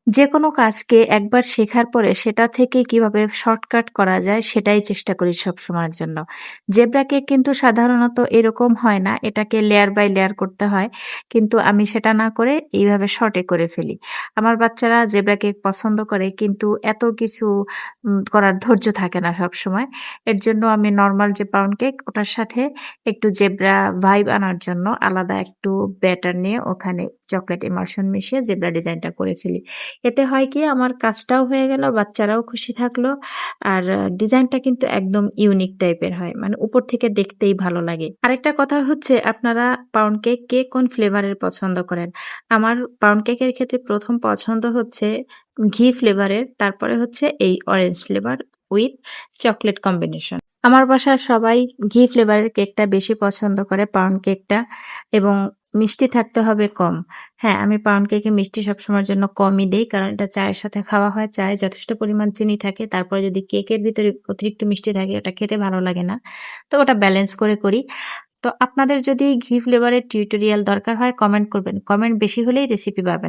যেকোনো কাজকে একবার শেখার পরে সেটা থেকে কিভাবে শর্টকাট করা যায় সেটাই চেষ্টা করি সবসময়ের জন্য। জেব্রা কেক কিন্তু সাধারণত এরকম হয় না। এটাকে লেয়ার বাই লেয়ার করতে হয়। কিন্তু আমি সেটা না করে এইভাবে শর্টে করে ফেলি। আমার বাচ্চারা জেব্রা কেক পছন্দ করে কিন্তু এত কিছু করার ধৈর্য থাকে না সবসময়। এর জন্য আমি নরমাল যে পাউন্ড কেক ওটার সাথে একটু জেব্রা ভাইব আনার জন্য আলাদা একটু ব্যাটার নিয়ে ওখানে চকোলেট ইমালশন মিশিয়ে জেব্রা ডিজাইনটা করে ফেলি। এতে হয় কি আমার কাজটাও হয়ে গেল, বাচ্চারাও খুশি থাকলো। আর ডিজাইনটা কিন্তু একদম ইউনিক টাইপের হয়। মানে উপর থেকে দেখতেই ভালো লাগে। আরেকটা কথা হচ্ছে আপনারা পাউন্ড কেক কে কোন ফ্লেভারের পছন্দ করেন? আমার পাউন্ড কেকের ক্ষেত্রে ১ম পছন্দ হচ্ছে ঘি ফ্লেভারের, তারপরে হচ্ছে এই orange flavour with chocolate combination. আমার বাসার সবাই ঘি ফ্লেভারের কেকটা বেশি পছন্দ করে পাউন্ড কেকটা এবং মিষ্টি থাকতে হবে কম। হ্যাঁ, আমি পাউন্ড কেকে মিষ্টি সবসময়ের জন্য কমই দেই। কারণ এটা চায়ের সাথে খাওয়া হয়। চায়ে যথেষ্ট পরিমাণ চিনি থাকে। তারপরে যদি কেকের ভিতরে অতিরিক্ত মিষ্টি থাকে ওটা খেতে ভালো লাগে না। তো ওটা ব্যালেন্স করে করি। তো আপনাদের যদি ঘি ফ্লেভারের টিউটোরিয়াল দরকার হয় কমেন্ট করবেন। কমেন্ট বেশি হলেই রেসিপি পাবেন।